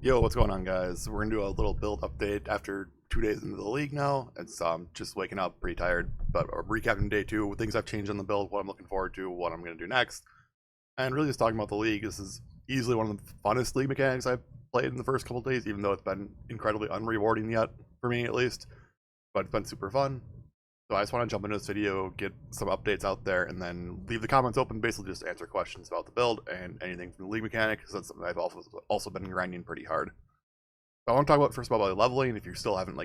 Yo, what's going on, guys? We're gonna do a little build update after 2 days into the league now. It's just waking up pretty tired, but recapping day two, things I've changed on the build, what I'm looking forward to, what I'm gonna do next, and really just talking about the league. This is easily one of the funnest league mechanics I've played in the first couple of days, even though it's been incredibly unrewarding yet for me at least. But it's been super fun. So I just want to jump into this video, get some updates out there, and then leave the comments open, basically just answer questions about the build and anything from the league mechanic, because that's something I've also been grinding pretty hard. So I want to talk about first about leveling. If you still haven't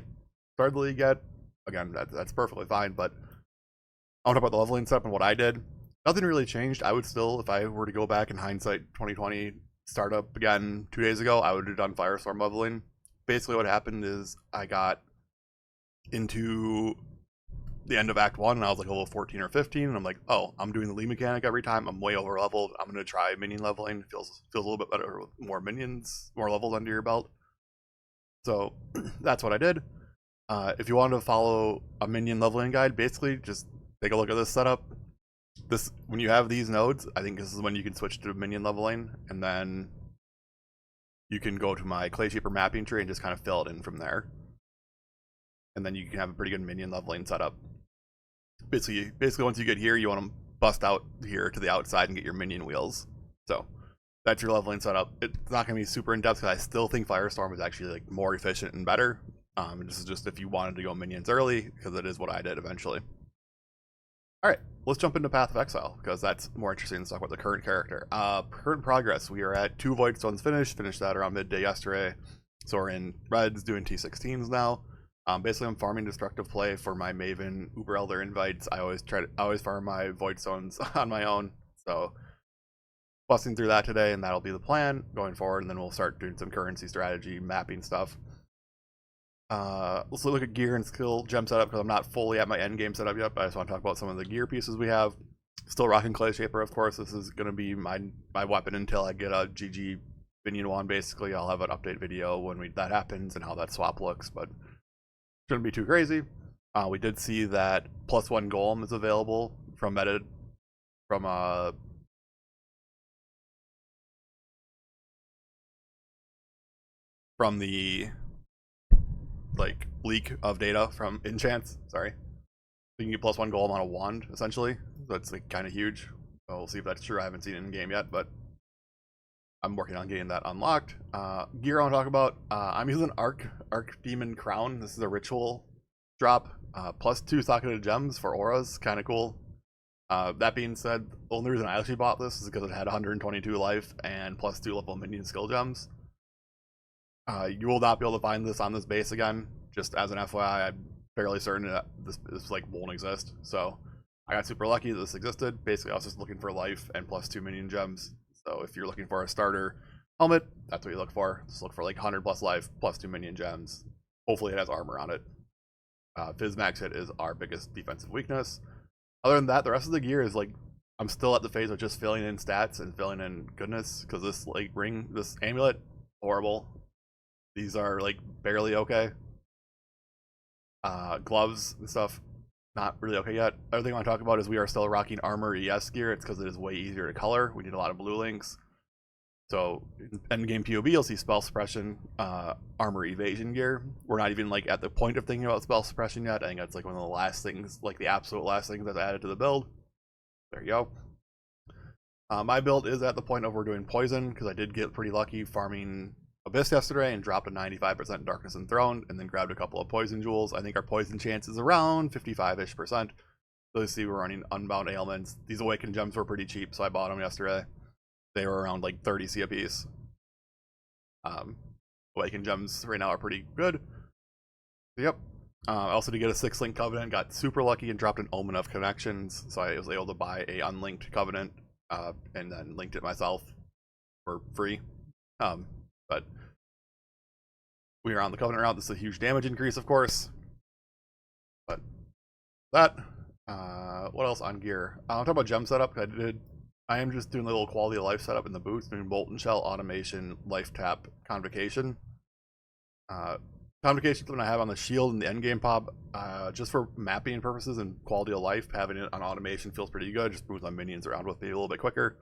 started the league yet, again, that's perfectly fine, but I want to talk about the leveling setup and what I did. Nothing really changed. I would still, if I were to go back in hindsight 2020, start up again 2 days ago, I would have done Firestorm leveling. Basically what happened is I got into the end of Act 1 and I was like level 14 or 15, and I'm like, oh, I'm doing the league mechanic every time. I'm way over leveled. I'm going to try minion leveling. Feels a little bit better with more minions, more levels under your belt. So that's what I did. If you wanted to follow a minion leveling guide, basically just take a look at this setup. When you have these nodes, I think this is when you can switch to minion leveling, and then you can go to my clay shaper mapping tree and just kind of fill it in from there. And then you can have a pretty good minion leveling setup. Basically once you get here, you want to bust out here to the outside and get your minion wheels. So that's your leveling setup. It's not going to be super in-depth because I still think Firestorm is actually more efficient and better. This is just if you wanted to go minions early, because it is what I did eventually. Alright, let's jump into Path of Exile, because that's more interesting than talk about the current character. Current progress, we are at 2 Void Stones finished that around midday yesterday. So we're in Reds doing T16s now. Basically I'm farming destructive play for my Maven Uber Elder invites. I always farm my Void Stones on my own. So busting through that today, and that'll be the plan going forward, and then we'll start doing some currency strategy mapping stuff. Let's look at gear and skill gem setup, because I'm not fully at my end game setup yet, but I just want to talk about some of the gear pieces we have. Still rocking clay shaper, of course. This is going to be my weapon until I get a GG Minion one. Basically I'll have an update video when that happens and how that swap looks, but shouldn't be too crazy. We did see that +1 Golem is available from the leak of data from enchants. Sorry, you can get +1 Golem on a wand essentially. That's kind of huge. So we'll see if that's true. I haven't seen it in game yet, but I'm working on getting that unlocked. Gear I want to talk about. I'm using Arc Demon Crown. This is a ritual drop. +2 socketed gems for auras. Kind of cool. That being said, the only reason I actually bought this is because it had 122 life and +2 level minion skill gems. You will not be able to find this on this base again. Just as an FYI, I'm fairly certain that this won't exist. So I got super lucky that this existed. Basically, I was just looking for life and +2 minion gems. So if you're looking for a starter helmet, that's what you look for. Just look for 100 plus life, +2 minion gems. Hopefully it has armor on it. Fizz max hit is our biggest defensive weakness. Other than that, the rest of the gear is I'm still at the phase of just filling in stats and filling in goodness, because this ring, this amulet, horrible. These are barely okay. Gloves and stuff, not really okay yet. Other thing I want to talk about is we are still rocking armor ES gear. It's because it is way easier to color. We need a lot of blue links. So in endgame POB, you'll see spell suppression, armor evasion gear. We're not even at the point of thinking about spell suppression yet. I think that's one of the last things, the absolute last things that's added to the build. There you go. My build is at the point of we're doing poison, because I did get pretty lucky farming Abyss yesterday and dropped a 95% Darkness Enthroned, and then grabbed a couple of poison jewels. I think our poison chance is around 55-ish%. So you see we're running Unbound Ailments. These Awakened Gems were pretty cheap, so I bought them yesterday. They were around 30 C a piece. Awakened Gems right now are pretty good. Yep. I also did get a 6-link Covenant, got super lucky and dropped an Omen of Connections, so I was able to buy a unlinked Covenant and then linked it myself for free. But we are on the Covenant route. This is a huge damage increase, of course. But that, what else on gear? I'll talk about gem setup. I am just doing a little quality of life setup in the boots, doing Bolt and Shell, Automation, Life Tap, Convocation. Convocation is what I have on the shield and the endgame pop. Just for mapping purposes and quality of life, having it on automation feels pretty good. Just moves my minions around with me a little bit quicker.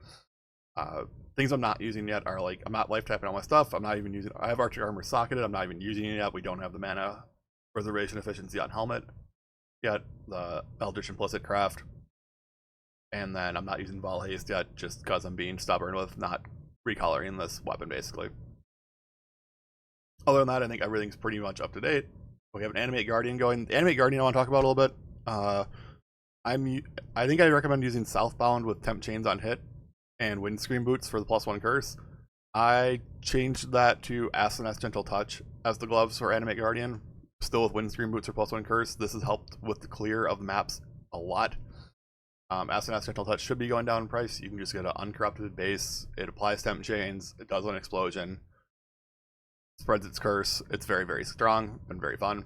Things I'm not using yet are like, I'm not life tapping all my stuff. I'm not even using, I have Arctic Armor socketed. I'm not even using it yet. We don't have the mana reservation efficiency on Helmet yet. The Eldritch Implicit Craft. And then I'm not using Vol Haste yet, just because I'm being stubborn with not recoloring this weapon, basically. Other than that, I think everything's pretty much up to date. We have an Animate Guardian going. The Animate Guardian I want to talk about a little bit. I think I recommend using Southbound with Temp Chains on hit and Windscreen Boots for the +1 curse. I changed that to SNS Gentle Touch as the gloves for Animate Guardian. Still with Windscreen Boots for +1 curse. This has helped with the clear of the maps a lot. SNS Gentle Touch should be going down in price. You can just get an uncorrupted base. It applies Temp Chains. It does an explosion. Spreads its curse. It's very, very strong and very fun.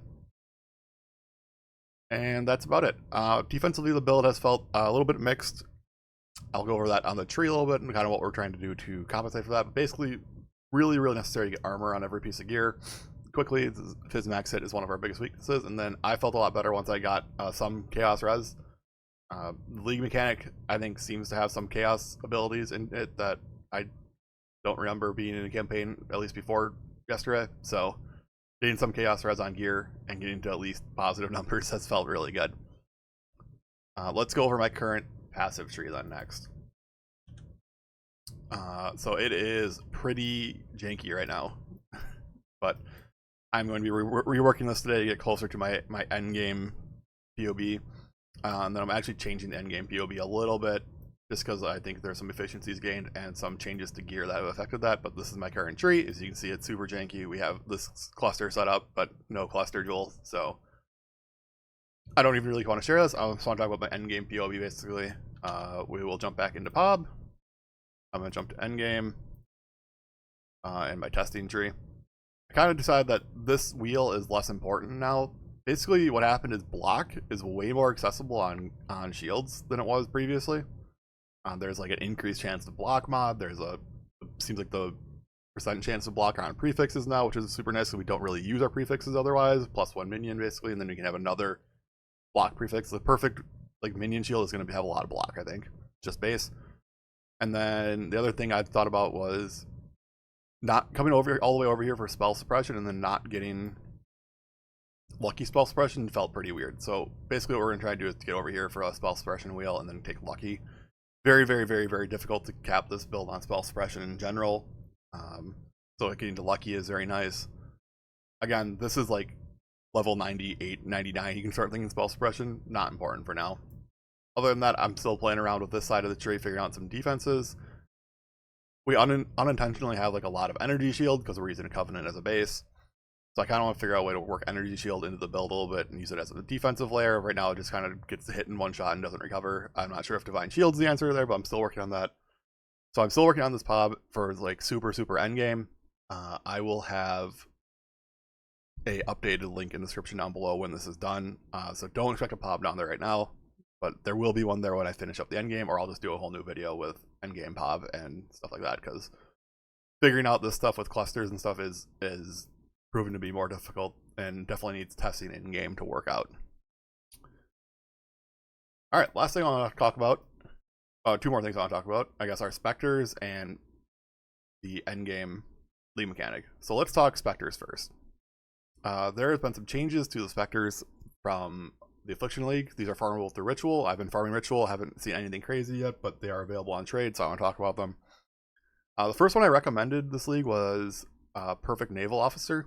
And that's about it. Defensively, the build has felt a little bit mixed. I'll go over that on the tree a little bit and kind of what we're trying to do to compensate for that. But basically, really, really necessary to get armor on every piece of gear. Quickly, Fizz Max hit is one of our biggest weaknesses. And then I felt a lot better once I got some Chaos Res. The League mechanic, I think, seems to have some Chaos abilities in it that I don't remember being in a campaign, at least before yesterday. So getting some Chaos Res on gear and getting to at least positive numbers has felt really good. Let's go over my current passive tree then next. So it is pretty janky right now, but I'm going to be reworking this today to get closer to my end game POB. And then I'm actually changing the end game POB a little bit just because I think there's some efficiencies gained and some changes to gear that have affected that. But this is my current tree. As you can see, it's super janky. We have this cluster set up, but no cluster jewels. So I don't even really want to share this. I just want to talk about my end game POB basically. We will jump back into POB. I'm going to jump to end game and my testing tree. I kind of decided that this wheel is less important now. Basically, what happened is block is way more accessible on shields than it was previously. There's like an increased chance to block mod. There's seems like the percent chance to block on prefixes now, which is super nice because we don't really use our prefixes otherwise. +1 minion basically, and then we can have another block prefix. The perfect like minion shield is going to have a lot of block, I think, just base. And then the other thing I thought about was not coming over all the way over here for spell suppression and then not getting lucky spell suppression felt pretty weird. So basically what we're going to try to do is to get over here for a spell suppression wheel and then take lucky. Very, very, very, very difficult to cap this build on spell suppression in general. So getting to lucky is very nice. Again, this is like level 98, 99. You can start thinking spell suppression. Not important for now. Other than that, I'm still playing around with this side of the tree, figuring out some defenses. We unintentionally have like a lot of energy shield because we're using a Covenant as a base. So I kind of want to figure out a way to work energy shield into the build a little bit and use it as a defensive layer. Right now it just kind of gets the hit in one shot and doesn't recover. I'm not sure if Divine Shield's the answer there, but I'm still working on that. So I'm still working on this POB for like super endgame. I will have a updated link in the description down below when this is done. So don't expect a POB down there right now, but there will be one there when I finish up the endgame, or I'll just do a whole new video with endgame POB and stuff like that, because figuring out this stuff with clusters and stuff is proven to be more difficult and definitely needs testing in game to work out. All right, last thing I want to talk about, two more things I want to talk about, I guess, are Specters and the endgame League mechanic. So let's talk Specters first. There has been some changes to the Specters from the Affliction League. These are farmable through Ritual. I've been farming Ritual, haven't seen anything crazy yet, but they are available on trade, so I want to talk about them. The first one I recommended this league was Perfect Naval Officer.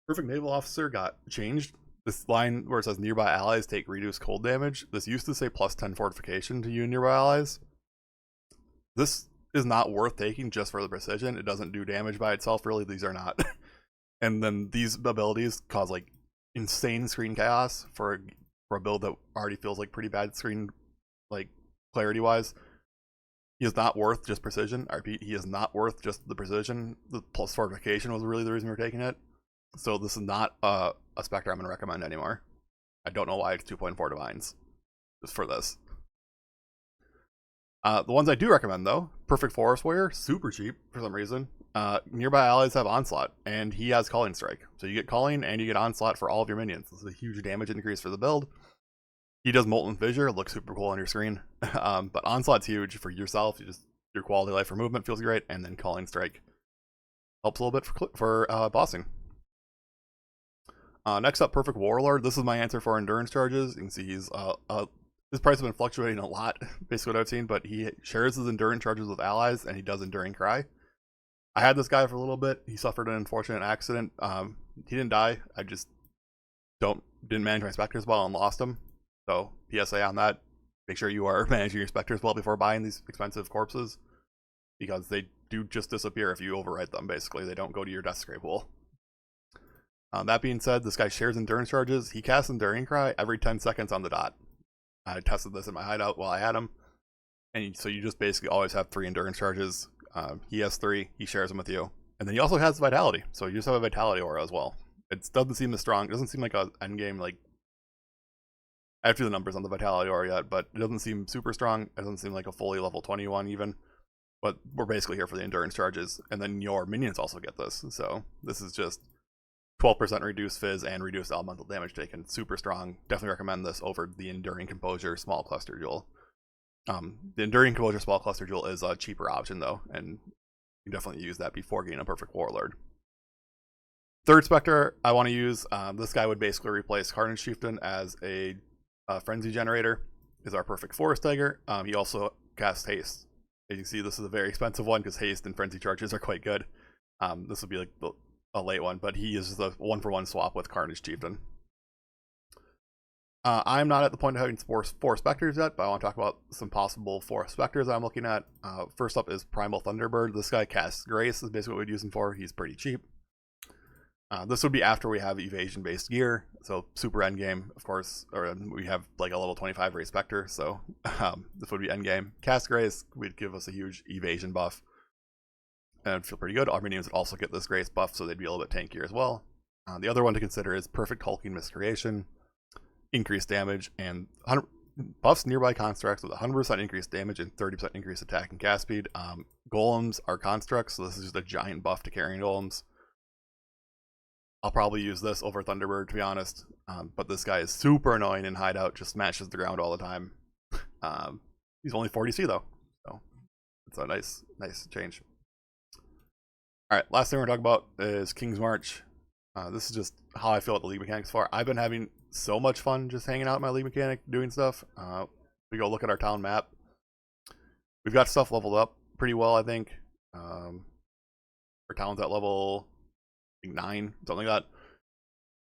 Perfect Naval Officer got changed. This line where it says nearby allies take reduced cold damage, this used to say +10 fortification to you and nearby allies. This is not worth taking just for the precision. It doesn't do damage by itself, really. These are not. And then these abilities cause like insane screen chaos for a build that already feels like pretty bad screen, like clarity wise. He is not worth just precision. I repeat, he is not worth just the precision. The plus fortification was really the reason we were taking it. So this is not a Spectre I'm going to recommend anymore. I don't know why it's 2.4 divines just for this. The ones I do recommend though, Perfect Forest Warrior, super cheap for some reason. Nearby allies have Onslaught, and he has Calling Strike. So you get Calling and you get Onslaught for all of your minions. This is a huge damage increase for the build. He does Molten Fissure, looks super cool on your screen. But Onslaught's huge for yourself. You just your quality of life for movement feels great, and then Calling Strike helps a little bit for bossing. Next up, Perfect Warlord. This is my answer for endurance charges. You can see he's his price has been fluctuating a lot, basically what I've seen, but he shares his endurance charges with allies, and he does Enduring Cry. I had this guy for a little bit. He suffered an unfortunate accident. He didn't die. I just didn't manage my Specters well and lost him. So PSA on that. Make sure you are managing your Specters well before buying these expensive corpses, because they do just disappear if you overwrite them, basically. They don't go to your desecrate pool. That being said, this guy shares endurance charges. He casts Enduring Cry every 10 seconds on the dot. I tested this in my hideout while I had him. And so you just basically always have 3 endurance charges. He has 3, he shares them with you. And then he also has Vitality, so you just have a Vitality aura as well. It doesn't seem as strong. It doesn't seem like an endgame, like, I have to do the numbers on the Vitality aura yet, but it doesn't seem super strong. It doesn't seem like a fully level 21 even. But we're basically here for the endurance charges. And then your minions also get this. So this is just 12% reduced fizz and reduced elemental damage taken. Super strong. Definitely recommend this over the Enduring Composure Small Cluster Jewel. The Enduring Composure Small Cluster Jewel is a cheaper option though, and you can definitely use that before getting a Perfect Warlord. Third Spectre I want to use, this guy would basically replace Carnage Chieftain as a Frenzy Generator. Is our Perfect Forest Tiger. He also casts Haste. As you can see, this is a very expensive one because Haste and Frenzy charges are quite good. This would be like a late one, but he is the 1-for-1 swap with Carnage Chieftain. I'm not at the point of having 4 Specters yet, but I want to talk about some possible 4 Specters I'm looking at. First up is Primal Thunderbird. This guy casts Grace, is basically what we'd use him for. He's pretty cheap. This would be after we have evasion-based gear, so super endgame, of course, or we have like a level 25 race Spectre, so this would be endgame. Cast Grace would give us a huge evasion buff, and it'd feel pretty good. Our minions would also get this Grace buff, so they'd be a little bit tankier as well. The other one to consider is Perfect Hulking Miscreation. Increased damage, and buffs nearby constructs with 100% increased damage and 30% increased attack and cast speed. Golems are constructs, so this is just a giant buff to carrying golems. I'll probably use this over Thunderbird, to be honest, but this guy is super annoying in hideout, just smashes the ground all the time. He's only 40C though, so it's a nice change. Alright, last thing we're talking about is King's March. This is just how I feel about the league mechanics far. I've been having so much fun just hanging out in my league mechanic, doing stuff. We go look at our town map. We've got stuff leveled up pretty well, I think. Our town's at level 9, something like that.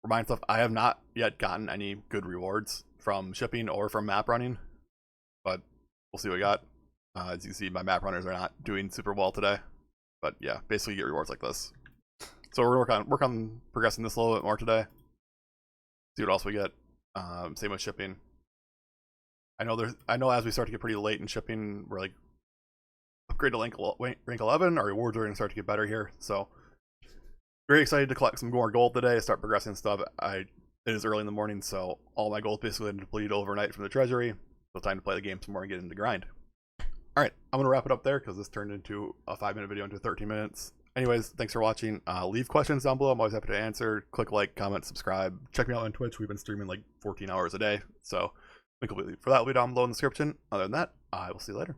For mine stuff, I have not yet gotten any good rewards from shipping or from map running, but we'll see what we got. As you can see, my map runners are not doing super well today, but yeah, basically you get rewards like this. So we're gonna work on progressing this a little bit more today. See what else we get. Same with shipping. I know as we start to get pretty late in shipping, we're like upgrade to rank 11. Our rewards are gonna start to get better here. So very excited to collect some more gold today. Start progressing stuff. It is early in the morning, so all my gold basically depleted overnight from the treasury. So time to play the game some more and get into the grind. All right, I'm gonna wrap it up there because this turned into a 5-minute video into 13 minutes. Anyways, thanks for watching. Leave questions down below. I'm always happy to answer. Click like, comment, subscribe. Check me out on Twitch. We've been streaming like 14 hours a day. So link for that will be down below in the description. Other than that, I will see you later.